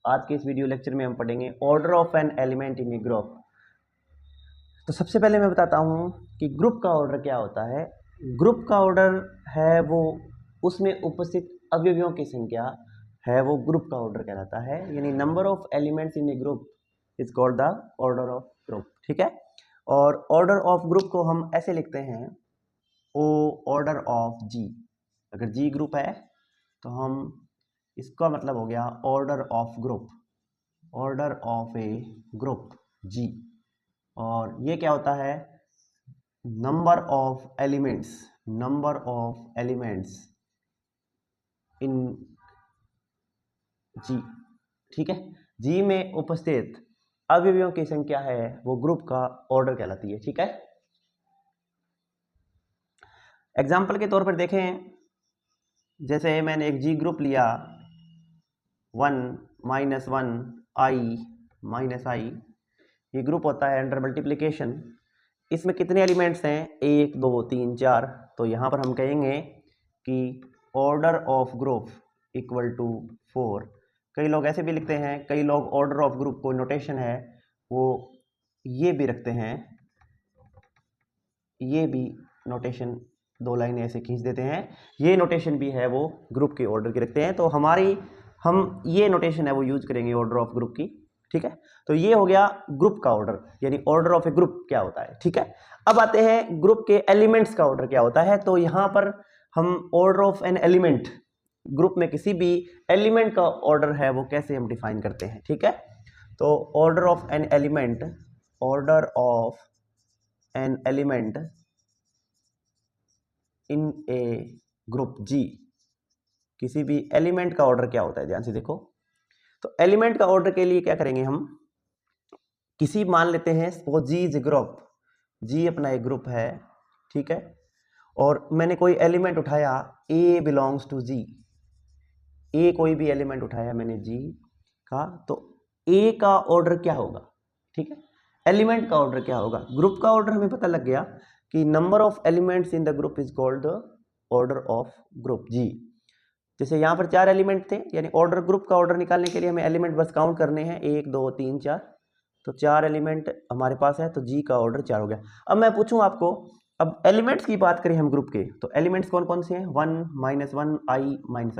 आज के इस वीडियो लेक्चर में हम पढ़ेंगे order of an element in a group. तो सबसे पहले मैं बताता हूँ कि ग्रुप का ऑर्डर क्या होता है। ग्रुप का ऑर्डर है वो उसमें उपस्थित अवयवियों की संख्या है, वो ग्रुप का ऑर्डर कहलाता है। यानी number of elements in a group is called the order of group. ठीक है। और ऑर्डर ऑफ ग्रुप को हम ऐसे लिखते हैं ओ ऑर्डर ऑफ जी। अगर जी ग्रुप है तो हम इसका मतलब हो गया order of group, order of a group G. और ये क्या होता है, number of elements, number of elements in G. ठीक है। जी में उपस्थित अवयवियों की संख्या है वो ग्रुप का ऑर्डर कहलाती है। ठीक है। एग्जाम्पल के तौर पर देखें, जैसे मैंने एक जी ग्रुप लिया 1 - 1 i - i, ये ग्रुप होता है अंडर मल्टीप्लिकेशन। इसमें कितने एलिमेंट्स हैं, 1 2 3 4। तो यहाँ पर हम कहेंगे कि order of group equal to 4। कई लोग ऐसे भी लिखते हैं, कई लोग ऑर्डर ऑफ ग्रुप को नोटेशन है वो ये भी रखते हैं, ये भी नोटेशन 2 लाइनें ऐसे खींच देते हैं, ये नोटेशन भी है वो ग्रुप के ऑर्डर की रखते हैं। तो हम ये नोटेशन है वो यूज करेंगे ऑर्डर ऑफ ग्रुप की। ठीक है। तो ये हो गया ग्रुप का ऑर्डर, यानी ऑर्डर ऑफ ए ग्रुप क्या होता है। ठीक है। अब आते हैं ग्रुप के एलिमेंट्स का ऑर्डर क्या होता है। तो यहां पर हम order of an element, group में किसी भी एलिमेंट का ऑर्डर है वो कैसे हम डिफाइन करते हैं। ठीक है। तो order of an element, order of an element in a group G, किसी भी एलिमेंट का ऑर्डर क्या होता है, ध्यान से देखो। तो एलिमेंट का ऑर्डर के लिए क्या करेंगे, हम किसी मान लेते हैं suppose G is a group, G अपना एक ग्रुप है। ठीक है। और मैंने कोई एलिमेंट उठाया ए बिलोंग्स टू जी, ए कोई भी एलिमेंट उठाया मैंने जी का, तो ए का ऑर्डर क्या होगा। ठीक है। एलिमेंट का ऑर्डर क्या होगा। ग्रुप का ऑर्डर हमें पता लग गया कि number of elements in the group is called the order of group G. जैसे यहाँ पर 4 एलिमेंट थे, यानी ऑर्डर ग्रुप का ऑर्डर निकालने के लिए हमें एलिमेंट बस काउंट करने हैं, 1 2 3 4। तो 4 एलिमेंट हमारे पास है, तो जी का ऑर्डर 4 हो गया। अब मैं पूछूं आपको, अब एलिमेंट्स की बात करें हम ग्रुप के, तो एलिमेंट्स कौन कौन से हैं, 1 - 1 i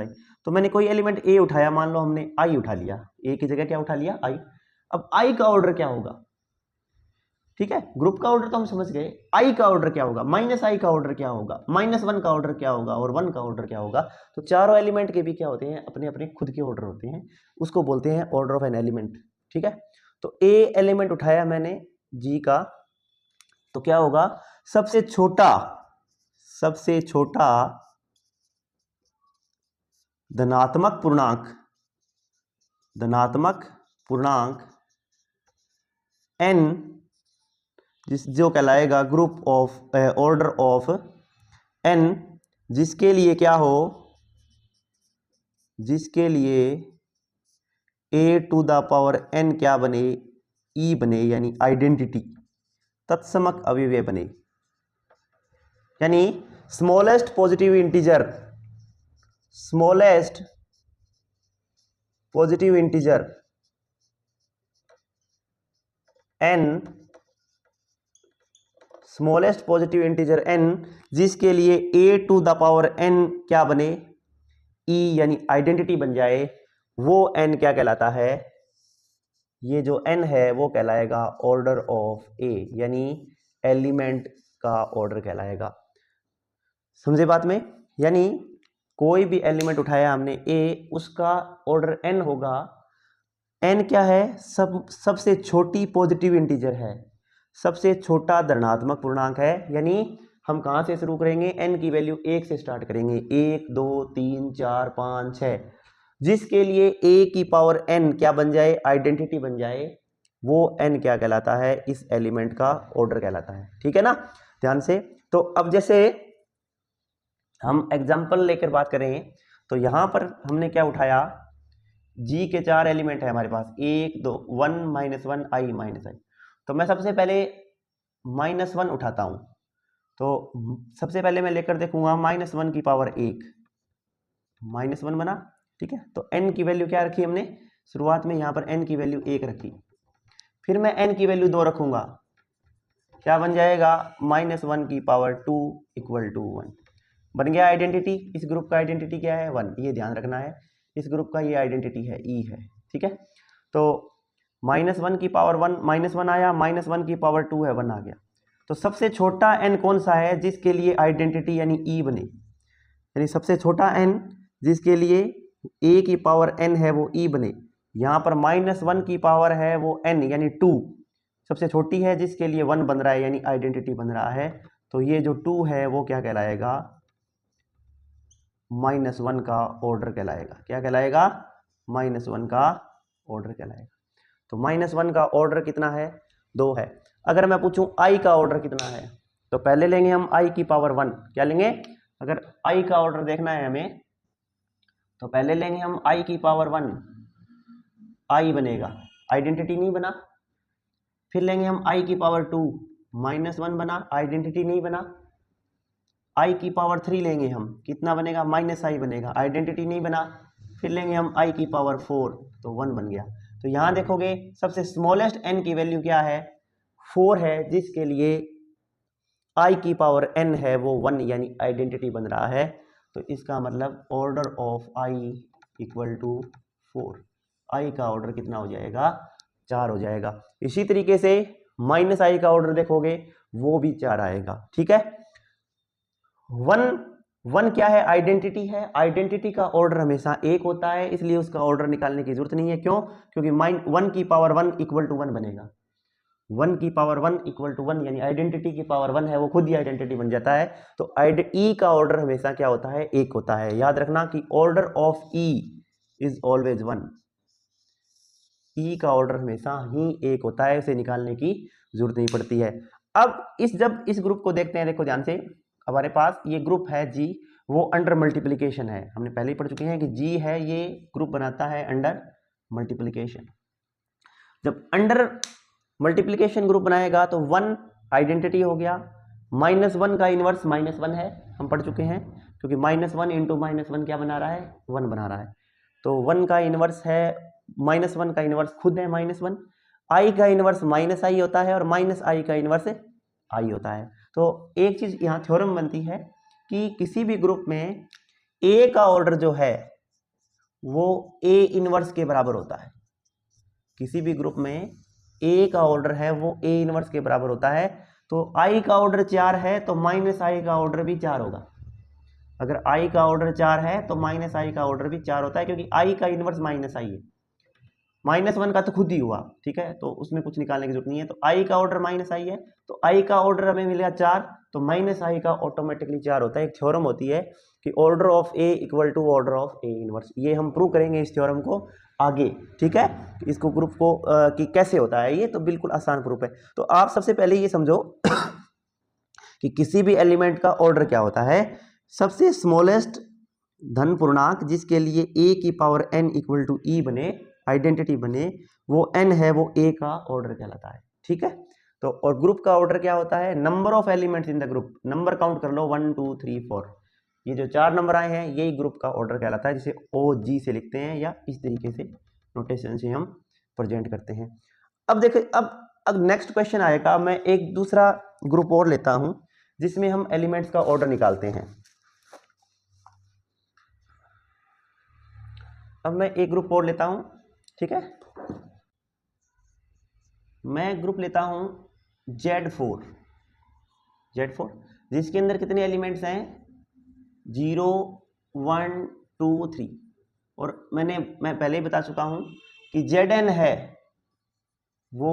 - i। तो मैंने कोई एलिमेंट ए उठाया, मान लो हमने आई उठा लिया, ए की जगह क्या उठा लिया, आई। अब आई का ऑर्डर क्या होगा। ठीक है। ग्रुप का ऑर्डर तो हम समझ गए, आई का ऑर्डर क्या होगा, -i का ऑर्डर क्या होगा, -1 का ऑर्डर क्या होगा, और 1 का ऑर्डर क्या होगा। तो चारों एलिमेंट के भी क्या होते हैं, अपने अपने खुद के ऑर्डर होते हैं, उसको बोलते हैं ऑर्डर ऑफ एन एलिमेंट। ठीक है। तो ए एलिमेंट उठाया मैंने जी का, तो क्या होगा, सबसे छोटा धनात्मक पूर्णांक n, जो कहलाएगा group of order of n, जिसके लिए क्या हो, जिसके लिए a to the power n क्या बने, e बने, यानी आइडेंटिटी, तत्समक अवयव बने। यानी स्मॉलेस्ट पॉजिटिव इंटीजर n, जिसके लिए a to the power n क्या बने, e यानी आइडेंटिटी बन जाए, वो n क्या कहलाता है, ये जो n है वो कहलाएगा ऑर्डर ऑफ a, यानी एलिमेंट का ऑर्डर कहलाएगा। समझे बात में। यानी कोई भी एलिमेंट उठाया हमने a, उसका ऑर्डर n होगा। n क्या है, सबसे छोटी पॉजिटिव इंटीजर है, सबसे छोटा धनात्मक पूर्णांक है। यानी हम कहां से शुरू करेंगे, n की वैल्यू 1 से स्टार्ट करेंगे, 1 2 3 4 5 6, जिसके लिए a की पावर n क्या बन जाए, आइडेंटिटी बन जाए, वो n क्या कहलाता है, इस एलिमेंट का ऑर्डर कहलाता है। ठीक है ना, ध्यान से। तो अब जैसे हम एग्जाम्पल लेकर बात करें, तो यहां पर हमने क्या उठाया, जी के 4 एलिमेंट है हमारे पास, 1 2 1 - 1 i - i। तो मैं सबसे पहले -1 उठाता हूं, तो सबसे पहले मैं लेकर देखूंगा -1 की पावर 1, -1 बना। ठीक है। तो n की वैल्यू क्या रखी हमने, शुरुआत में यहाँ पर n की वैल्यू 1 रखी, फिर मैं n की वैल्यू 2 रखूंगा, क्या बन जाएगा -1 की पावर 2 इक्वल टू 1 बन गया आइडेंटिटी। इस ग्रुप का आइडेंटिटी क्या है 1, ये ध्यान रखना है। इस ग्रुप का ये आइडेंटिटी है ई है, ठीक है। तो -1 की पावर 1 -1 आया, -1 की पावर 2 है 1 आ गया। तो सबसे छोटा n कौन सा है जिसके लिए आइडेंटिटी यानी ई बने, यानी सबसे छोटा n जिसके लिए a की पावर n है वो e बने। यहाँ पर -1 की पावर है वो n यानी 2 सबसे छोटी है जिसके लिए 1 बन रहा है यानी आइडेंटिटी बन रहा है। तो ये जो 2 है वो क्या कहलाएगा, -1 का ऑर्डर कहलाएगा। क्या कहलाएगा, -1 का ऑर्डर कहलाएगा। तो -1 का ऑर्डर कितना है 2 है। अगर मैं पूछूं i का ऑर्डर कितना है, तो पहले लेंगे हम i की पावर 1। क्या लेंगे, अगर i का ऑर्डर देखना है हमें तो पहले लेंगे हम i की पावर 1, i बनेगा, आइडेंटिटी नहीं बना। फिर लेंगे हम i की पावर 2, -1 बना, आइडेंटिटी नहीं बना। i की पावर 3 लेंगे हम, कितना बनेगा -i बनेगा, आइडेंटिटी नहीं बना। फिर लेंगे हम i की पावर 4 तो 1 बन गया। तो यहाँ देखोगे सबसे स्मॉलेस्ट n की वैल्यू क्या है 4 है, जिसके लिए i की पावर n है वो 1 यानी आइडेंटिटी बन रहा है। तो इसका मतलब order of i equal to 4, i का ऑर्डर कितना हो जाएगा 4 हो जाएगा। इसी तरीके से -i का ऑर्डर देखोगे वो भी 4 आएगा, ठीक है। 1 क्या है, आइडेंटिटी है। आइडेंटिटी का ऑर्डर हमेशा 1 होता है, इसलिए उसका ऑर्डर निकालने की जरूरत नहीं है। क्यों, क्योंकि 1 की पावर 1 इक्वल टू 1 बनेगा। 1 की पावर 1 इक्वल टू 1 यानी आइडेंटिटी की पावर 1 है वो खुद ही आइडेंटिटी बन जाता है। तो ई का ऑर्डर हमेशा क्या होता है 1 होता है। याद रखना कि order of E is always 1, ई का ऑर्डर हमेशा ही 1 होता है, इसे निकालने की जरूरत नहीं पड़ती है। अब जब इस ग्रुप को देखते हैं, देखो ध्यान से, हमारे पास ये ग्रुप है जी, वो अंडर मल्टीप्लिकेशन है। हमने पहले ही पढ़ चुके हैं कि जी है ये ग्रुप बनाता है अंडर मल्टीप्लिकेशन। जब अंडर मल्टीप्लिकेशन ग्रुप बनाएगा तो 1 आइडेंटिटी हो गया, -1 का इनवर्स -1 है, हम पढ़ चुके हैं, क्योंकि -1 इंटू -1 क्या बना रहा है 1 बना रहा है। तो 1 का इनवर्स है, -1 का इनवर्स खुद है -1, i का इनवर्स -i होता है और -i का इनवर्स i होता है। तो एक चीज यहाँ थ्योरम बनती है कि किसी भी ग्रुप में a का ऑर्डर जो है वो a इनवर्स के बराबर होता है। किसी भी ग्रुप में a का ऑर्डर है वो a इनवर्स के बराबर होता है। तो i का ऑर्डर 4 है तो -i का ऑर्डर भी 4 होगा। अगर i का ऑर्डर 4 है तो -i का ऑर्डर भी 4 होता है, क्योंकि i का इनवर्स -i है। -1 का तो खुद ही हुआ, ठीक है, तो उसमें कुछ निकालने की जरूरत नहीं है। तो i का ऑर्डर -i है, तो i का ऑर्डर हमें मिलेगा 4, तो -i का ऑटोमेटिकली 4 होता है। एक थ्योरम होती है कि order of a equal to order of a inverse. ये हम प्रूव करेंगे इस थ्योरम को आगे, ठीक है। इसको ग्रुप को कि कैसे होता है ये, तो बिल्कुल आसान प्रूफ है। तो आप सबसे पहले ये समझो कि किसी भी एलिमेंट का ऑर्डर क्या होता है, सबसे स्मॉलेस्ट धन पूर्णांक जिसके लिए a की power n equal to e बने, आइडेंटिटी बने, वो n है, वो a का ऑर्डर कहलाता है, ठीक है। तो और ग्रुप का ऑर्डर क्या होता है, number of elements in the group. Number count कर लो 1 2 3 4, ये जो 4 नंबर आए हैं यही ग्रुप का ऑर्डर कहलाता है, जिसे OG से लिखते हैं या इस तरीके से नोटेशन से हम प्रेजेंट करते हैं। अब देखो, अब नेक्स्ट क्वेश्चन आएगा। मैं एक दूसरा ग्रुप और लेता हूं जिसमें हम एलिमेंट्स का ऑर्डर निकालते हैं। अब मैं एक ग्रुप और लेता हूं, ठीक है। मैं ग्रुप लेता हूं Z4, जिसके अंदर कितने एलिमेंट्स हैं 0 1 2 3। और मैं पहले ही बता चुका हूं कि Zn है वो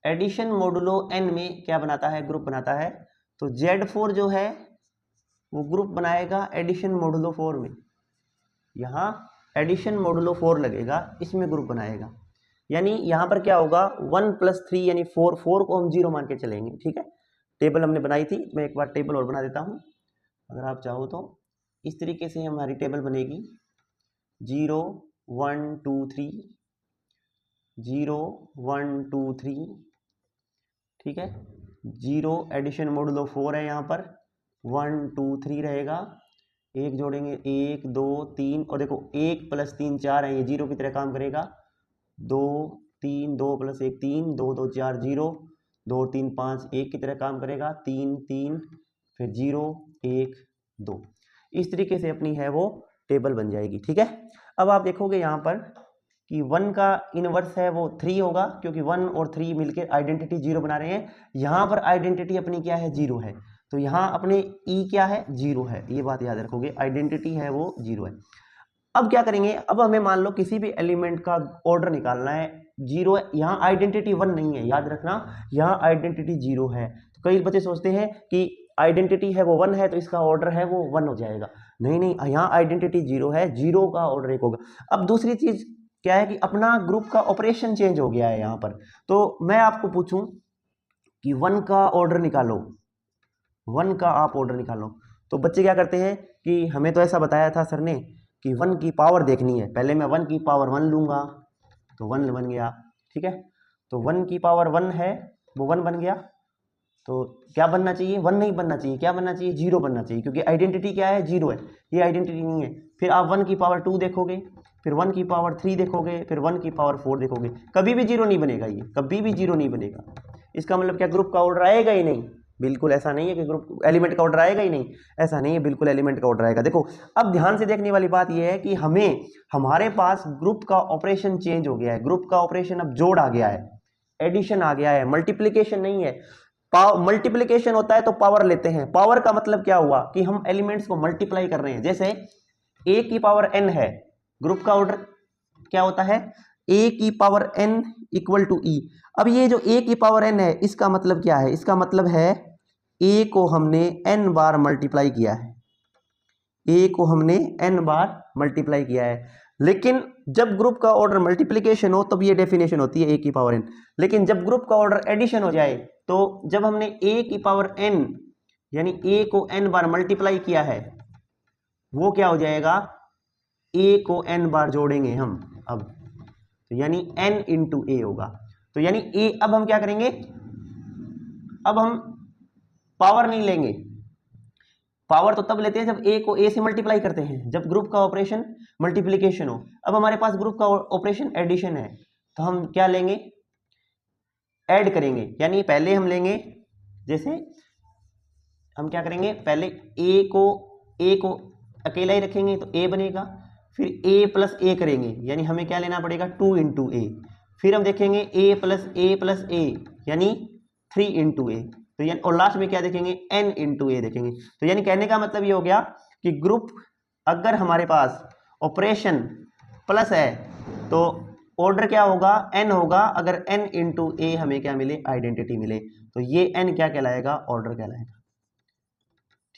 एडिशन मोडुलो n में क्या बनाता है, ग्रुप बनाता है। तो Z4 जो है वो ग्रुप बनाएगा एडिशन मोडुलो 4 में। यहाँ एडिशन मोडुलो 4 लगेगा, इसमें ग्रुप बनाएगा। यानी यहाँ पर क्या होगा 1 + 3 यानी 4 को हम 0 मान के चलेंगे, ठीक है। टेबल हमने बनाई थी, मैं एक बार टेबल और बना देता हूँ अगर आप चाहो तो। इस तरीके से हमारी टेबल बनेगी 0 1 2 3 0 1 2 3, ठीक है। 0 एडिशन मोडुलो 4 है, यहाँ पर 1 2 3 रहेगा, एक जोड़ेंगे 1 2 3 और देखो 1 + 3 4 है, ये 0 की तरह काम करेगा। 2 3 2 + 1 3 2 2 4 0 2 3 5 1 की तरह काम करेगा। 3 3 फिर 0 1 2 इस तरीके से अपनी है वो टेबल बन जाएगी। ठीक है, अब आप देखोगे यहाँ पर कि 1 का इनवर्स है वो 3 होगा, क्योंकि 1 और 3 मिलकर आइडेंटिटी 0 बना रहे हैं। यहाँ पर आइडेंटिटी अपनी क्या है, 0 है, तो यहाँ अपने ई क्या है, 0 है, ये बात याद रखोगे, आइडेंटिटी है वो 0 है। अब क्या करेंगे, अब हमें मान लो किसी भी एलिमेंट का ऑर्डर निकालना है, 0 है, यहाँ आइडेंटिटी 1 नहीं है, याद रखना, यहाँ आइडेंटिटी 0 है। तो कई बच्चे सोचते हैं कि आइडेंटिटी है वो 1 है तो इसका ऑर्डर है वो 1 हो जाएगा। नहीं नहीं, यहाँ आइडेंटिटी 0 है, 0 का ऑर्डर 1 होगा। अब दूसरी चीज क्या है कि अपना ग्रुप का ऑपरेशन चेंज हो गया है यहाँ पर। तो मैं आपको पूछूं कि 1 का ऑर्डर निकालो, 1 का आप ऑर्डर निकालो, तो बच्चे क्या करते हैं कि हमें तो ऐसा बताया था सर ने कि 1 की पावर देखनी है, पहले मैं 1 की पावर 1 लूंगा तो 1 बन गया। ठीक है, तो 1 की पावर 1 है वो 1 बन गया। तो क्या बनना चाहिए, 1 नहीं बनना चाहिए, क्या बनना चाहिए, 0 बनना चाहिए, क्योंकि आइडेंटिटी क्या है, 0 है, ये आइडेंटिटी नहीं है। फिर आप 1 की पावर 2 देखोगे, फिर 1 की पावर 3 देखोगे, फिर 1 की पावर 4 देखोगे, कभी भी 0 नहीं बनेगा, ये कभी भी 0 नहीं बनेगा। इसका मतलब क्या, ग्रुप का ऑर्डर आएगा ही नहीं। बिल्कुल ऐसा नहीं है कि ग्रुप एलिमेंट का ऑर्डर आएगा ही नहीं, ऐसा नहीं है, बिल्कुल एलिमेंट का ऑर्डर आएगा। देखो अब ध्यान से देखने वाली बात यह है कि हमें हमारे पास ग्रुप का ऑपरेशन चेंज हो गया है, ग्रुप का ऑपरेशन अब जोड़ आ गया है, एडिशन आ गया है, मल्टीप्लीकेशन नहीं है। मल्टीप्लीकेशन होता है तो पावर लेते हैं, पावर का मतलब क्या हुआ कि हम एलिमेंट्स को मल्टीप्लाई कर रहे हैं। जैसे a की पावर n है, ग्रुप का ऑर्डर क्या होता है, a की power n equal to e। अब ये जो a की पावर n है इसका मतलब क्या है, इसका मतलब है a को हमने n बार मल्टीप्लाई किया है, a को हमने n बार मल्टीप्लाई किया है। लेकिन जब ग्रुप का ऑर्डर मल्टीप्लीकेशन हो तब ये डेफिनेशन होती है a की पावर n। लेकिन जब ग्रुप का ऑर्डर एडिशन हो जाए, तो जब हमने a की पावर n यानी a को n बार मल्टीप्लाई किया है, वो क्या हो जाएगा, a को n बार जोड़ेंगे हम अब, तो यानी n इंटू ए होगा। तो यानी a, अब हम क्या करेंगे, अब हम पावर नहीं लेंगे, पावर तो तब लेते हैं जब a को a से मल्टीप्लाई करते हैं, जब ग्रुप का ऑपरेशन मल्टीप्लीकेशन हो। अब हमारे पास ग्रुप का ऑपरेशन एडिशन है, तो हम क्या लेंगे, ऐड करेंगे, यानी पहले हम लेंगे, जैसे हम क्या करेंगे, पहले a को अकेला ही रखेंगे तो a बनेगा, फिर a प्लस a करेंगे, यानी हमें क्या लेना पड़ेगा, 2 इंटू ए, फिर हम देखेंगे a प्लस a यानी 3 इंटू ए, तो यानी और लास्ट में क्या देखेंगे, n इंटू ए देखेंगे। तो यानी कहने का मतलब ये हो गया कि ग्रुप अगर हमारे पास ऑपरेशन प्लस है तो ऑर्डर क्या होगा, n होगा, अगर n इंटू ए हमें क्या मिले, आइडेंटिटी मिले, तो ये n क्या कहलाएगा, ऑर्डर कहलाएगा।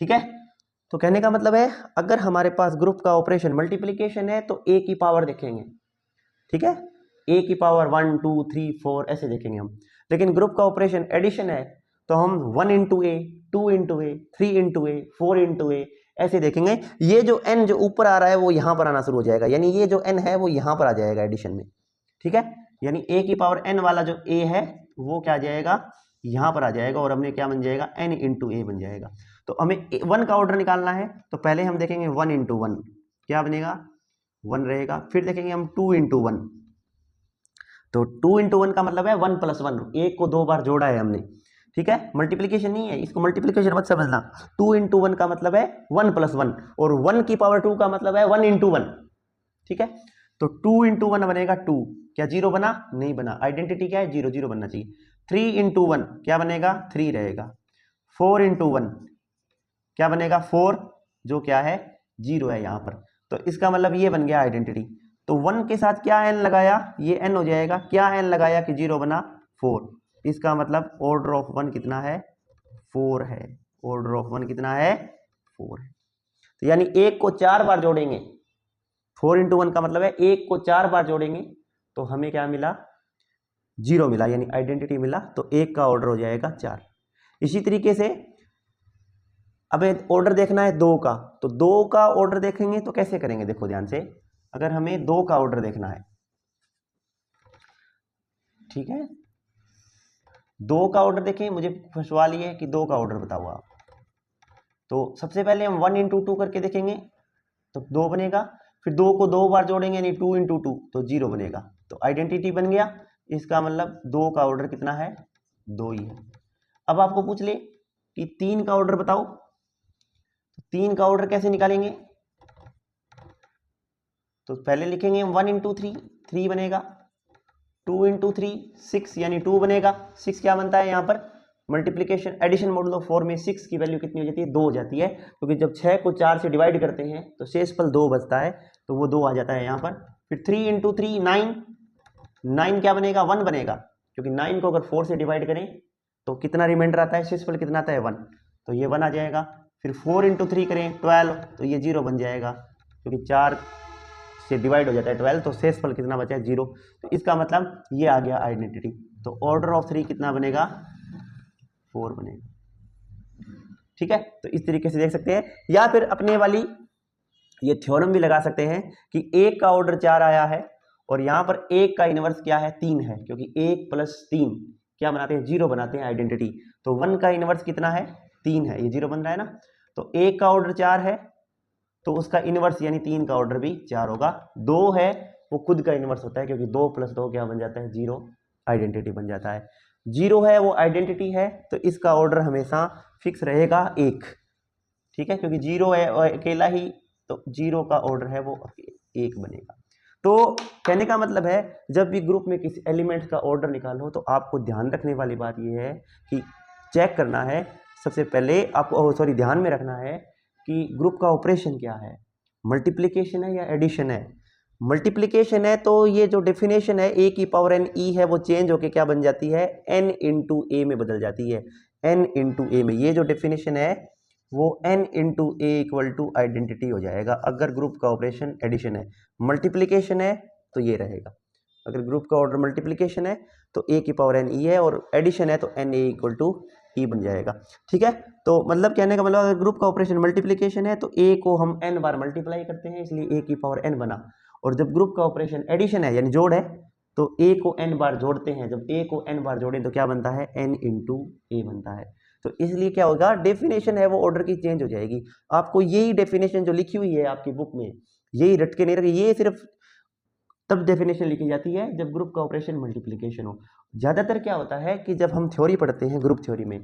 ठीक है, तो कहने का मतलब है अगर हमारे पास ग्रुप का ऑपरेशन मल्टीप्लीकेशन है तो a की पावर देखेंगे, ठीक है, a की पावर 1 2 3 4 ऐसे देखेंगे हम। लेकिन ग्रुप का ऑपरेशन एडिशन है तो हम 1 इंटू ए, 2 इंटू ए, 3 इंटू ए, 4 इंटू ए ऐसे देखेंगे। ये जो n जो ऊपर आ रहा है वो यहां पर आना शुरू हो जाएगा, यानी ये जो n है वो यहां पर आ जाएगा एडिशन में। ठीक है, यानी a की पावर n वाला जो a है वो क्या आ जाएगा, यहां पर आ जाएगा, और हमने क्या बन जाएगा, n इंटू ए बन जाएगा। तो हमें 1 का ऑर्डर निकालना है, तो पहले हम देखेंगे 1 इंटू 1 क्या बनेगा, 1 रहेगा। फिर देखेंगे हम 2 इंटू 1, तो 2 इंटू 1 का मतलब है 1 प्लस 1, एक को 2 बार जोड़ा है हमने। ठीक है, मल्टीप्लीकेशन नहीं है, इसको मल्टीप्लीकेशन मत समझना। 2 इंटू 1 का मतलब है 1 प्लस 1, और 1 की पावर 2 का मतलब है 1 इंटू 1। ठीक है, तो 2 इंटू 1 बनेगा 2, क्या 0 बना, नहीं बना, आइडेंटिटी क्या है, 0 0 बनना चाहिए। 3 इंटू 1 क्या बनेगा, 3 रहेगा। 4 इंटू 1 क्या बनेगा, 4, जो क्या है 0 है यहाँ पर, तो इसका मतलब ये बन गया आइडेंटिटी। तो 1 के साथ क्या n लगाया, ये n हो जाएगा, क्या n लगाया कि 0 बना, 4, इसका मतलब ऑर्डर ऑफ 1 कितना है, 4 है, ऑर्डर ऑफ 1 कितना है, 4 है। तो यानी 1 को 4 बार जोड़ेंगे, 4 इंटू 1 का मतलब है 1 को 4 बार जोड़ेंगे तो हमें क्या मिला, 0 मिला, यानी आइडेंटिटी मिला, तो 1 का ऑर्डर हो जाएगा 4। इसी तरीके से अब ऑर्डर देखना है 2 का, तो 2 का ऑर्डर देखेंगे तो कैसे करेंगे, देखो ध्यान से, अगर हमें 2 का ऑर्डर देखना है, ठीक है, 2 का ऑर्डर देखें, मुझे सवाल ये है कि 2 का ऑर्डर बताओ आप, तो सबसे पहले हम 1 इंटू 2 करके देखेंगे तो 2 बनेगा, फिर 2 को 2 बार जोड़ेंगे यानी 2 इंटू 2 तो 0 बनेगा, तो आइडेंटिटी बन गया। इसका मतलब 2 का ऑर्डर कितना है, 2 ही है। अब आपको पूछ ले कि 3 का ऑर्डर बताओ, तो 3 का ऑर्डर कैसे निकालेंगे, तो पहले लिखेंगे 1 इंटू 3, 3 बनेगा, 2 इंटू 3 6 यानी 2 बनेगा। 6 क्या बनता है यहाँ पर मल्टीप्लीकेशन एडिशन मॉडुलो 4 में 6 की वैल्यू कितनी हो जाती है, 2 हो जाती है, क्योंकि जब 6 को 4 से डिवाइड करते हैं तो शेषफल 2 बचता है, तो वो 2 आ जाता है यहाँ पर। फिर 3 इंटू 3 9, 9 क्या बनेगा 1 बनेगा, क्योंकि 9 को अगर 4 से डिवाइड करें तो कितना रिमाइंडर आता है, शेषफल कितना आता है 1, तो ये 1 आ जाएगा। फिर 4 इंटू 3 करें 12 तो ये 0 बन जाएगा, क्योंकि 4 से डिवाइड हो जाता है 12, तो शेषफल कितना बचा है 0। तो इसका मतलब ये आ गया आइडेंटिटी। तो ऑर्डर ऑफ 3 कितना बनेगा, 4 बनेगा। ठीक है, तो इस तरीके से देख सकते हैं, या फिर अपने वाली ये थ्योरम भी लगा सकते हैं कि 1 का ऑर्डर 4 आया है और यहाँ पर 1 का इनवर्स क्या है 3 है, क्योंकि 1 प्लस 3 क्या बनाते हैं 0 बनाते हैं आइडेंटिटी। तो 1 का इनवर्स कितना है 3 है, ये 0 बन रहा है ना। तो 1 का ऑर्डर 4 है तो उसका इनवर्स यानी 3 का ऑर्डर भी 4 होगा। 2 है वो खुद का इनवर्स होता है, क्योंकि 2 प्लस 2 क्या बन जाता है 0, आइडेंटिटी बन जाता है। 0 है वो आइडेंटिटी है, तो इसका ऑर्डर हमेशा फिक्स रहेगा 1। ठीक है, क्योंकि 0 है और अकेला ही, तो 0 का ऑर्डर है वो 1 बनेगा। तो कहने का मतलब है जब भी ग्रुप में किसी एलिमेंट का ऑर्डर निकालो तो आपको ध्यान रखने वाली बात यह है कि चेक करना है, सबसे पहले आपको ध्यान में रखना है कि ग्रुप का ऑपरेशन क्या है, मल्टीप्लिकेशन है या एडिशन है। मल्टीप्लिकेशन है तो ये जो डेफिनेशन है a की पावर n e है वो चेंज होके क्या बन जाती है n इंटू ए में बदल जाती है, n इंटू ए में। ये जो डेफिनेशन है वो n into a equal to identity हो जाएगा अगर ग्रुप का ऑपरेशन एडिशन है। मल्टीप्लिकेशन है तो ये रहेगा, अगर ग्रुप का ऑर्डर मल्टीप्लिकेशन है तो a की पावर n e है, और एडिशन है तो n a equal to e बन जाएगा। ठीक है, तो मतलब कहने का मतलब अगर ग्रुप का ऑपरेशन मल्टीप्लिकेशन है तो a को हम n बार मल्टीप्लाई करते हैं, इसलिए a की पावर n बना। और जब ग्रुप का ऑपरेशन एडिशन है यानी जोड़ है तो a को n बार जोड़ते हैं, जब a को n बार जोड़ें तो क्या बनता है n इंटू ए बनता है। तो इसलिए क्या होगा डेफिनेशन है वो ऑर्डर की चेंज हो जाएगी। आपको यही डेफिनेशन जो लिखी हुई है आपकी बुक में यही रट के नहीं रखी, ये सिर्फ तब डेफिनेशन लिखी जाती है जब ग्रुप का ऑपरेशन मल्टीप्लिकेशन हो। ज़्यादातर क्या होता है कि जब हम थ्योरी पढ़ते हैं ग्रुप थ्योरी में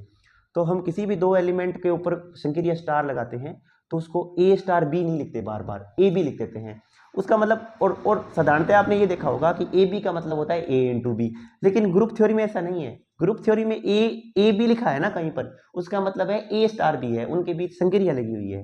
तो हम किसी भी 2 एलिमेंट के ऊपर संकीर्ण स्टार लगाते हैं तो उसको a स्टार b नहीं लिखते, बार बार a b लिख देते हैं। उसका मतलब और साधारणतः आपने ये देखा होगा कि ए बी का मतलब होता है a इंटू बी, लेकिन ग्रुप थ्योरी में ऐसा नहीं है। ग्रुप थ्योरी में ए बी लिखा है ना कहीं पर, उसका मतलब है a स्टार b है, उनके बीच संक्रिया लगी हुई है,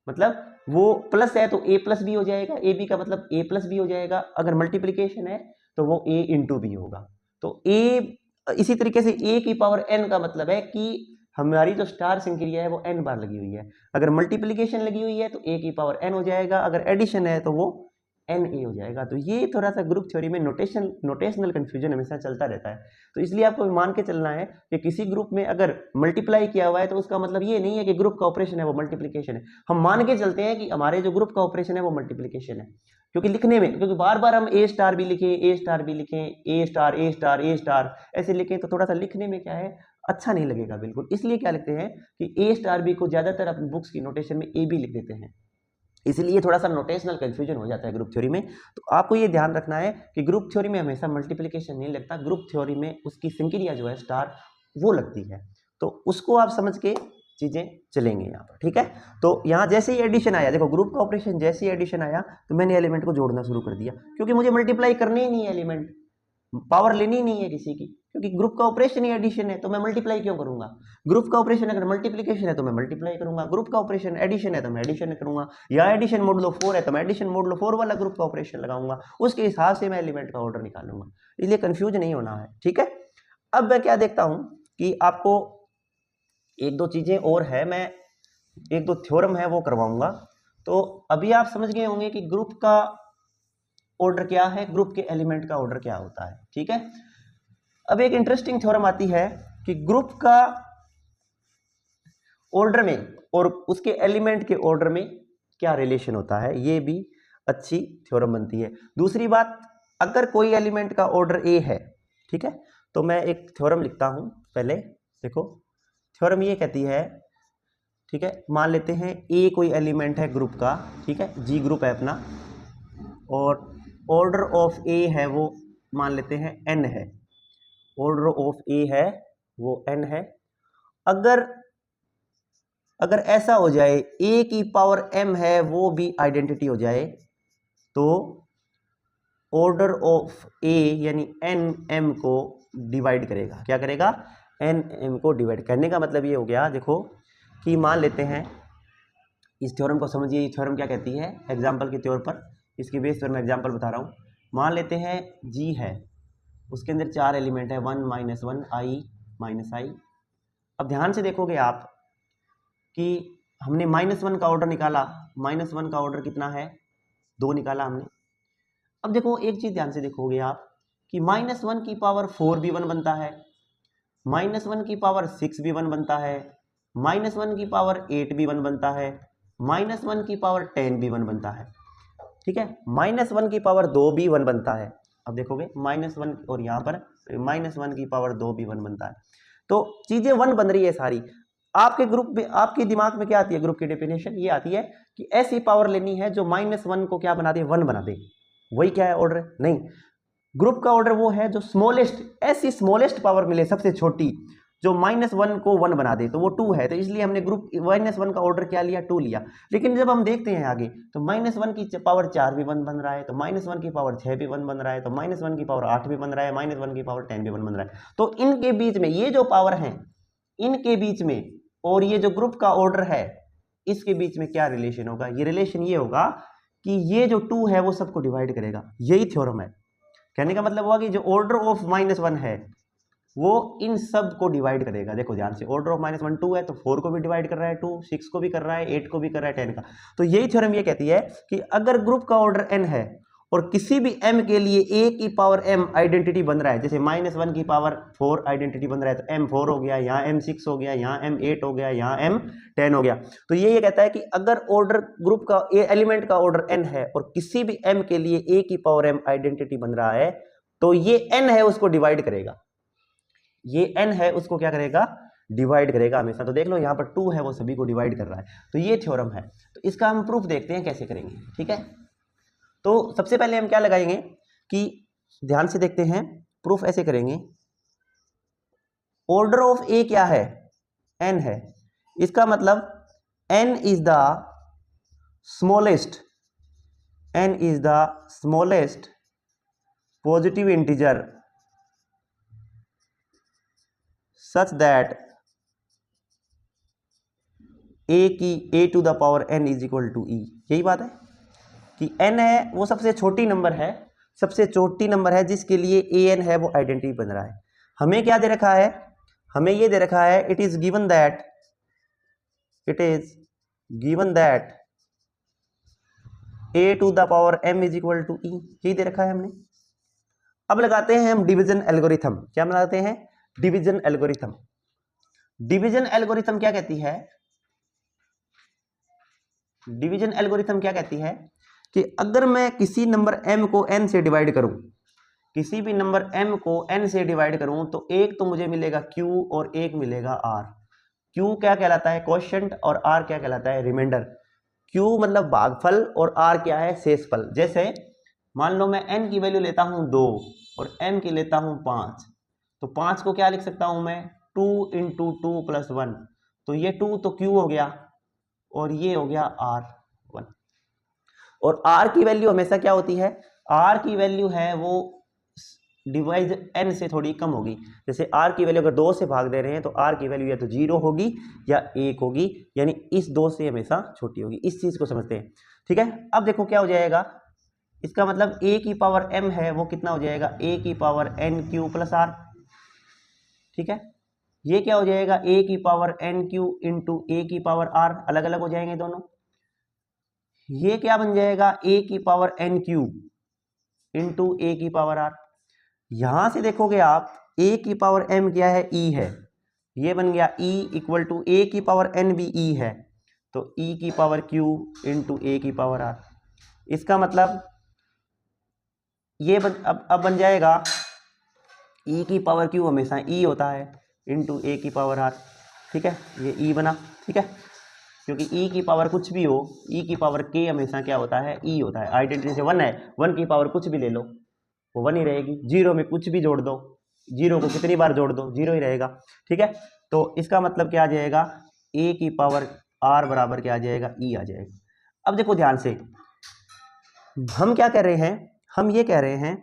मतलब वो प्लस है तो a प्लस बी हो जाएगा, ए बी का मतलब a प्लस बी हो जाएगा। अगर मल्टीप्लिकेशन है तो वो a इंटू बी होगा। तो a इसी तरीके से a की पावर n का मतलब है कि हमारी जो स्टार संक्रिया है वो n बार लगी हुई है। अगर मल्टीप्लिकेशन लगी हुई है तो a की पावर n हो जाएगा, अगर एडिशन है तो वो n a हो जाएगा। तो ये थोड़ा सा ग्रुप थ्योरी में नोटेशनल कंफ्यूजन हमेशा चलता रहता है। तो इसलिए आपको मान के चलना है कि किसी ग्रुप में अगर मल्टीप्लाई किया हुआ है तो उसका मतलब ये नहीं है कि ग्रुप का ऑपरेशन है वो मल्टीप्लिकेशन है। हम मान के चलते हैं कि हमारे जो ग्रुप का ऑपरेशन है वो मल्टीप्लिकेशन है, क्योंकि लिखने में, क्योंकि बार बार हम a स्टार भी लिखें, a स्टार भी लिखें, a star a star a star ऐसे लिखें तो थोड़ा सा लिखने में क्या है अच्छा नहीं लगेगा बिल्कुल। इसलिए क्या लिखते हैं कि a स्टार b को ज्यादातर अपनी बुक्स की नोटेशन में a b लिख देते हैं, इसलिए थोड़ा सा नोटेशनल कंफ्यूजन हो जाता है ग्रुप थ्योरी में। तो आपको ये ध्यान रखना है कि ग्रुप थ्योरी में हमेशा मल्टीप्लिकेशन नहीं लगता, ग्रुप थ्योरी में उसकी संक्रिया जो है स्टार वो लगती है। तो उसको आप समझ के चीजें चलेंगे यहाँ पर। ठीक है, तो यहाँ जैसे ही एडिशन आया, देखो ग्रुप का ऑपरेशन जैसे ही एडिशन आया तो मैंने एलिमेंट को जोड़ना शुरू कर दिया, क्योंकि मुझे मल्टीप्लाई करनी ही नहीं है, एलिमेंट पावर लेनी नहीं है किसी की, क्योंकि ग्रुप का ऑपरेशन ही एडिशन है तो मैं मल्टीप्लाई क्यों करूंगा। ग्रुप का ऑपरेशन अगर मल्टीप्लिकेशन है तो मैं मल्टीप्लाई करूंगा, ग्रुप का ऑपरेशन एडिशन है तो मैं एडिशन करूंगा, या एडिशन मोडुलो 4 है तो मैं एडिशन मोडुलो 4 वाला ग्रुप का ऑपरेशन लगाऊंगा, उसके हिसाब से मैं एलिमेंट का ऑर्डर निकालूंगा। इसलिए कंफ्यूज नहीं होना है। ठीक है, अब मैं क्या देखता हूं कि आपको एक दो चीजें और है, मैं एक दो थ्योरम है वो करवाऊंगा। तो अभी आप समझ गए होंगे कि ग्रुप का ऑर्डर क्या है, ग्रुप के एलिमेंट का ऑर्डर क्या होता है। ठीक है, अब एक इंटरेस्टिंग थ्योरम आती है कि ग्रुप का ऑर्डर में और उसके एलिमेंट के ऑर्डर में क्या रिलेशन होता है, ये भी अच्छी थ्योरम बनती है। दूसरी बात, अगर कोई एलिमेंट का ऑर्डर ए है, ठीक है, तो मैं एक थ्योरम लिखता हूं पहले। देखो थ्योरम ये कहती है, ठीक है, मान लेते हैं ए कोई एलिमेंट है ग्रुप का, ठीक है, जी ग्रुप है अपना, और ऑर्डर ऑफ ए है वो मान लेते हैं एन है, ऑर्डर ऑफ ए है वो एन है। अगर ऐसा हो जाए ए की पावर एम है वो भी आइडेंटिटी हो जाए, तो ऑर्डर ऑफ ए यानी एन एम को डिवाइड करेगा। क्या करेगा? एन एम को डिवाइड करने का मतलब ये हो गया, देखो कि मान लेते हैं इस थ्योरम को समझिए, ये थ्योरम क्या कहती है एग्जाम्पल के तौर पर, इसके बेस पर मैं एग्जाम्पल बता रहा हूँ। मान लेते हैं जी है, उसके अंदर 4 एलिमेंट है, 1 - 1 i - i। अब ध्यान से देखोगे आप कि हमने -1 का ऑर्डर निकाला, -1 का ऑर्डर कितना है? 2 निकाला हमने। अब देखो एक चीज ध्यान से देखोगे आप कि -1 की पावर 4 भी 1 बनता है, -1 की पावर 6 भी 1 बनता है, -1 की पावर 8 भी 1 बनता है, -1 की पावर 10 भी 1 बनता है, ठीक है, -1 की पावर 2 भी 1 बनता है। अब देखोगे -1 और यहाँ पर -1 की पावर 2 भी 1 बनता है। तो चीजें 1 बन रही है सारी। आपके ग्रुप में, आपके दिमाग में क्या आती है ग्रुप की डेफिनेशन? ये आती है कि ऐसी पावर लेनी है जो -1 को क्या बना दे? 1 बना दे। वही क्या है ऑर्डर? नहीं, ग्रुप का ऑर्डर वो है जो स्मॉलेस्ट, ऐसी स्मॉलेस्ट पावर मिले सबसे छोटी जो -1 को 1 बना दे, तो वो 2 है। तो इसलिए हमने ग्रुप -1 का ऑर्डर क्या लिया? 2 लिया। लेकिन जब हम देखते हैं आगे तो -1 की पावर 4 भी 1 बन रहा है, तो -1 की पावर 6 भी 1 बन रहा है, तो -1 की पावर 8 भी बन रहा है, -1 की पावर 10 भी 1 बन रहा है। तो इनके बीच में ये जो पावर है, इनके बीच में और ये जो ग्रुप का ऑर्डर है, इसके बीच में क्या रिलेशन होगा? ये रिलेशन ये होगा कि ये जो 2 है वो सबको डिवाइड करेगा। यही थ्योरम है। कहने का मतलब हुआ कि जो ऑर्डर ऑफ -1 है वो इन सब को डिवाइड करेगा। देखो ध्यान से, ऑर्डर ऑफ -1 2 है तो 4 को भी डिवाइड कर रहा है 2, 6 को भी कर रहा है, 8 को भी कर रहा है, 10 का। तो यही थ्योरम ये कहती है कि अगर ग्रुप का ऑर्डर n है और किसी भी m के लिए a की पावर m आइडेंटिटी बन रहा है, जैसे -1 की पावर 4 आइडेंटिटी बन रहा है, तो m 4 हो गया, यहाँ m 6 हो गया, यहाँ m 8 हो गया, यहाँ m 10 हो गया। तो ये कहता है कि अगर ऑर्डर ग्रुप का एलिमेंट का ऑर्डर n है और किसी भी m के लिए a की पावर m आइडेंटिटी बन रहा है, तो ये n है उसको डिवाइड करेगा। ये n है उसको क्या करेगा? डिवाइड करेगा हमेशा। तो देख लो यहाँ पर 2 है वो सभी को डिवाइड कर रहा है। तो ये थ्योरम है। तो इसका हम प्रूफ देखते हैं कैसे करेंगे, ठीक है। तो सबसे पहले हम क्या लगाएंगे कि ध्यान से देखते हैं, प्रूफ ऐसे करेंगे। ऑर्डर ऑफ ए क्या है? n है। इसका मतलब n is the smallest, n is the smallest positive integer such that a to the power n is equal to e। यही बात है कि n है वो सबसे छोटी नंबर है, सबसे छोटी नंबर है जिसके लिए an है वो आइडेंटिटी बन रहा है। हमें क्या दे रखा है? हमें ये दे रखा है it is given that a to the power m is equal to e। यही दे रखा है हमने। अब लगाते हैं हम डिवीजन एल्गोरिथम। क्या लगाते हैं? Division algorithm. डिवीजन एल्गोरिथम क्या कहती है? डिवीजन एल्गोरिथम क्या कहती है कि अगर मैं किसी नंबर m को n से डिवाइड करूं, किसी भी नंबर m को n से डिवाइड करूं, तो एक तो मुझे मिलेगा q और एक मिलेगा r। q क्या कहलाता है? क्वोशिएंट, और r क्या कहलाता है? रिमाइंडर। q मतलब भागफल और r क्या है? शेषफल। जैसे मान लो मैं n की वैल्यू लेता हूं 2 और m की लेता हूं 5, तो 5 को क्या लिख सकता हूं मैं? 2 × 2 + 1। तो ये 2 तो q हो गया और ये हो गया r1। और r की वैल्यू हमेशा क्या होती है? r की वैल्यू है वो डिवाइड n से थोड़ी कम होगी। जैसे r की वैल्यू अगर 2 से भाग दे रहे हैं तो r की वैल्यू या तो 0 होगी या 1 होगी, यानी इस 2 से हमेशा छोटी होगी। इस चीज को समझते हैं, ठीक है। अब देखो क्या हो जाएगा, इसका मतलब a की पावर m है वो कितना हो जाएगा? a की पावर n³ + r, ठीक है। ये क्या हो जाएगा? a की पावर n³ × a की पावर r, अलग अलग हो जाएंगे दोनों। ये क्या बन जाएगा? a की पावर n³ × a की पावर r। यहां से देखोगे आप a की पावर m क्या है? e है। ये बन गया e = a की पावर n भी e है, तो e की पावर q × a की पावर r। इसका मतलब ये अब बन जाएगा e की पावर q हमेशा e होता है × a की पावर r, ठीक है। ये e बना, ठीक है। क्योंकि ई की पावर कुछ भी हो, ई की पावर के हमेशा क्या होता है, ई होता है। आइडेंटिटी से 1 है, 1 की पावर कुछ भी ले लो वो 1 ही रहेगी। 0 में कुछ भी जोड़ दो, 0 को कितनी बार जोड़ दो 0 ही रहेगा। ठीक है, तो इसका मतलब क्या आ जाएगा, ए की पावर आर बराबर क्या आ जाएगा, ई आ जाएगा। अब देखो ध्यान से, हम क्या कह रहे हैं, हम ये कह रहे हैं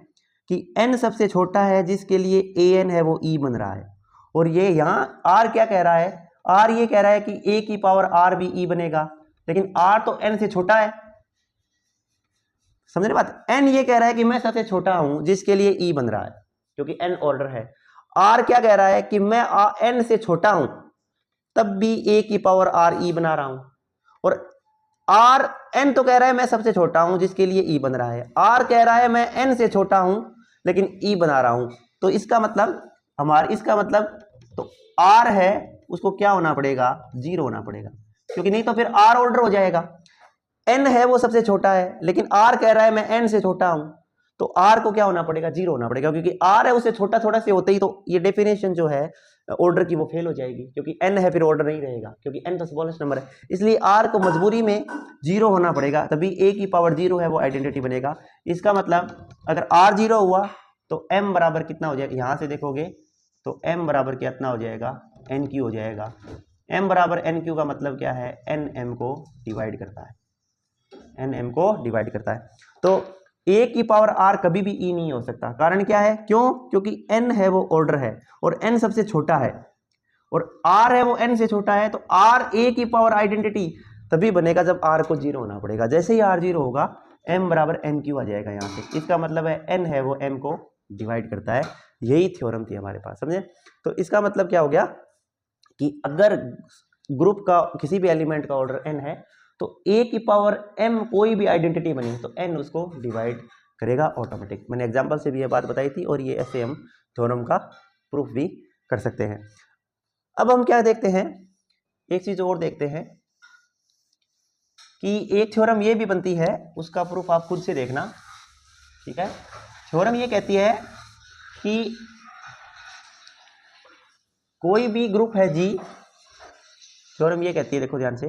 कि n सबसे छोटा है जिसके लिए an है वो e बन रहा है, और ये यहाँ r क्या कह रहा है, r ये कह रहा है कि a की पावर r भी e बनेगा, लेकिन r तो n से छोटा है। समझ रहे बात, n ये कह रहा है कि मैं सबसे छोटा हूं जिसके लिए e बन रहा है क्योंकि n ऑर्डर है। r क्या कह रहा है कि मैं n से छोटा हूं तब भी a की पावर r e बना रहा हूं, और r n तो कह रहा है मैं सबसे छोटा हूं जिसके लिए e बन रहा है, r कह रहा है मैं n से छोटा हूं लेकिन e बना रहा हूं। तो इसका मतलब इसका मतलब तो r है उसको क्या होना पड़ेगा, 0 होना पड़ेगा, क्योंकि नहीं तो फिर r ऑर्डर हो जाएगा। n है वो सबसे छोटा है लेकिन r कह रहा है मैं n से छोटा हूं, तो r को क्या होना पड़ेगा, 0 होना पड़ेगा, क्योंकि r है उससे छोटा थोड़ा से होते ही तो ये डेफिनेशन जो है ऑर्डर की वो फेल हो जाएगी, क्योंकि n है फिर ऑर्डर नहीं रहेगा, क्योंकि n तो स्मॉलेस्ट नंबर है। इसलिए r को मजबूरी में 0 होना पड़ेगा, तभी a की पावर 0 है वो आइडेंटिटी बनेगा। इसका मतलब अगर r 0 हुआ तो m बराबर कितना हो जाएगा, यहां से देखोगे तो m बराबर कितना हो जाएगा, nq हो जाएगा। m बराबर nq का मतलब क्या है, n m को डिवाइड करता है, n m को डिवाइड करता है। तो a की पावर r कभी भी e नहीं हो सकता, कारण क्या है, क्यों, क्योंकि n है वो ऑर्डर है और n सबसे छोटा है, और r है वो n से छोटा है, तो r a की पावर आइडेंटिटी तभी बनेगा जब r को 0 होना पड़ेगा। जैसे ही r 0 होगा m बराबर nq आ जाएगा यहाँ से, इसका मतलब है n है वो m को डिवाइड करता है। यही थ्योरम थी हमारे पास, समझे। तो इसका मतलब क्या हो गया कि अगर ग्रुप का किसी भी एलिमेंट का ऑर्डर n है तो a की पावर m कोई भी आइडेंटिटी बनी तो n उसको डिवाइड करेगा ऑटोमेटिक। मैंने एग्जांपल से भी ये बात बताई थी, और ये ऐसे हम थ्योरम का प्रूफ भी कर सकते हैं। अब हम क्या देखते हैं, एक चीज और देखते हैं कि एक थ्योरम ये भी बनती है, उसका प्रूफ आप खुद से देखना, ठीक है। थ्योरम ये कहती है कि कोई भी ग्रुप है G, थ्योरम ये कहती है, देखो ध्यान से,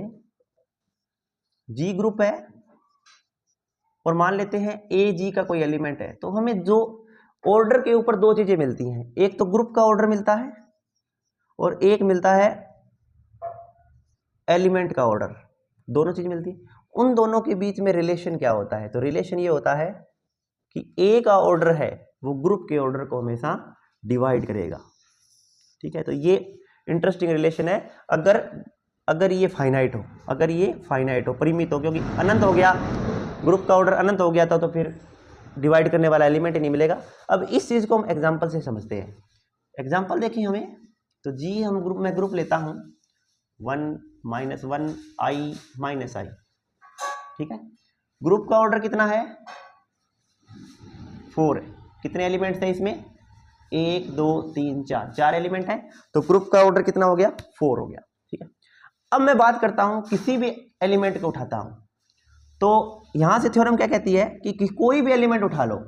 G ग्रुप है और मान लेते हैं ए जी का कोई एलिमेंट है, तो हमें जो ऑर्डर के ऊपर दो चीजें मिलती हैं, एक तो ग्रुप का ऑर्डर मिलता है और एक मिलता है एलिमेंट का ऑर्डर, दोनों चीज मिलती है। उन दोनों के बीच में रिलेशन क्या होता है, तो रिलेशन ये होता है कि ए का ऑर्डर है वो ग्रुप के ऑर्डर को हमेशा डिवाइड करेगा, ठीक है। तो ये इंटरेस्टिंग रिलेशन है। अगर ये फाइनाइट हो, अगर ये फाइनाइट हो, परिमित हो, क्योंकि अनंत हो गया, ग्रुप का ऑर्डर अनंत हो गया था, तो फिर डिवाइड करने वाला एलिमेंट ही नहीं मिलेगा। अब इस चीज को हम एग्जांपल से समझते हैं। एग्जांपल देखिए हमें, तो जी हम ग्रुप लेता हूं 1 - 1 i - i, ठीक है। ग्रुप का ऑर्डर कितना है, 4 है। कितने एलिमेंट्स हैं इसमें, 1 2 3 4, 4 एलिमेंट हैं, तो ग्रुप का ऑर्डर कितना हो गया, 4 हो गया, ठीक है। अब मैं बात करता हूं, किसी भी एलिमेंट को उठाता हूं, तो यहां से थ्योरम क्या कहती है कि कोई भी एलिमेंट उठा लो,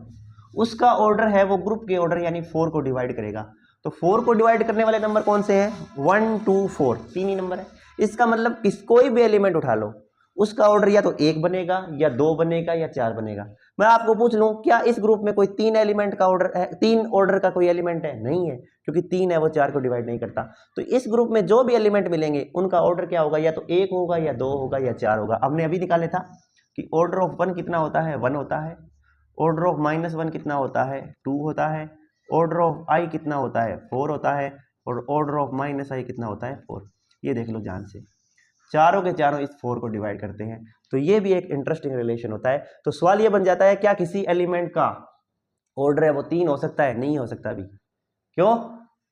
उसका ऑर्डर है वो ग्रुप के ऑर्डर यानी 4 को डिवाइड करेगा। तो 4 को डिवाइड करने वाले नंबर कौन से हैं, 1 2 4, 3 ही नंबर है। इसका मतलब कोई भी एलिमेंट उठा लो, उसका ऑर्डर या तो 1 बनेगा या 2 बनेगा या 4 बनेगा। मैं आपको पूछ लूं, क्या इस ग्रुप में कोई 3 एलिमेंट का ऑर्डर है, 3 ऑर्डर का कोई एलिमेंट है, नहीं है, क्योंकि 3 है वो 4 को डिवाइड नहीं करता। तो इस ग्रुप में जो भी एलिमेंट मिलेंगे उनका ऑर्डर क्या होगा, या तो 1 होगा या 2 होगा या 4 होगा। हमने अभी निकाले था कि ऑर्डर ऑफ 1 कितना होता है, 1 होता है, ऑर्डर ऑफ -1 कितना होता है, 2 होता है, ऑर्डर ऑफ i कितना होता है, 4 होता है, और ऑर्डर ऑफ -i कितना होता है, 4। ये देख लो ध्यान से, चारों के चारों इस 4 को डिवाइड करते हैं। तो ये भी एक इंटरेस्टिंग रिलेशन होता है। तो सवाल ये बन जाता है, क्या किसी एलिमेंट का ऑर्डर है वो 3 हो सकता है, नहीं हो सकता अभी, क्यों,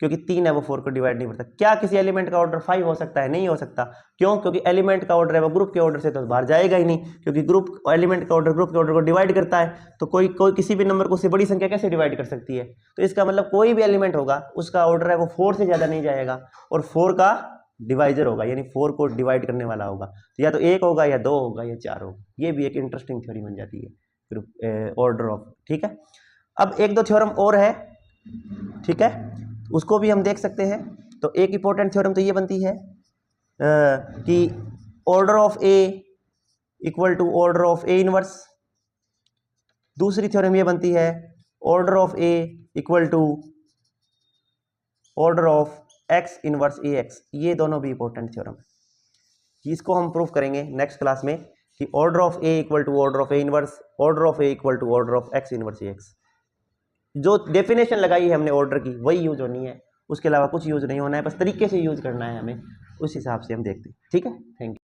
क्योंकि 3 है वो 4 को डिवाइड नहीं करता। क्या किसी एलिमेंट का ऑर्डर 5 हो सकता है, नहीं हो सकता, क्यों, क्योंकि एलिमेंट का ऑर्डर है वो ग्रुप के ऑर्डर से तो बाहर जाएगा ही नहीं, क्योंकि ग्रुप एलिमेंट का ऑर्डर ग्रुप के ऑर्डर को डिवाइड करता है। तो कोई किसी भी नंबर को उससे बड़ी संख्या कैसे डिवाइड कर सकती है। तो इसका मतलब कोई भी एलिमेंट होगा उसका ऑर्डर है वो 4 से ज्यादा नहीं जाएगा, और 4 का डिवाइजर होगा, यानी 4 को डिवाइड करने वाला होगा, तो या तो 1 होगा या 2 होगा या 4 होगा। ये भी एक इंटरेस्टिंग थ्योरी बन जाती है ग्रुप ऑर्डर ऑफ, ठीक है। अब एक दो थ्योरम और है, ठीक है, उसको भी हम देख सकते हैं। तो एक इंपॉर्टेंट थ्योरम तो ये बनती है कि order of a equal to order of a inverse. दूसरी थ्योरम ये बनती है order of a equal to order of x inverse a x. ये दोनों भी इंपॉर्टेंट थ्योरम है, इसको हम प्रूव करेंगे नेक्स्ट क्लास में कि order of a equal to order of a inverse, order of a equal to order of x inverse a x. जो डेफिनेशन लगाई है हमने ऑर्डर की वही यूज होनी है, उसके अलावा कुछ यूज नहीं होना है, बस तरीके से यूज करना है हमें, उस हिसाब से हम देखते हैं। ठीक है, थैंक यू।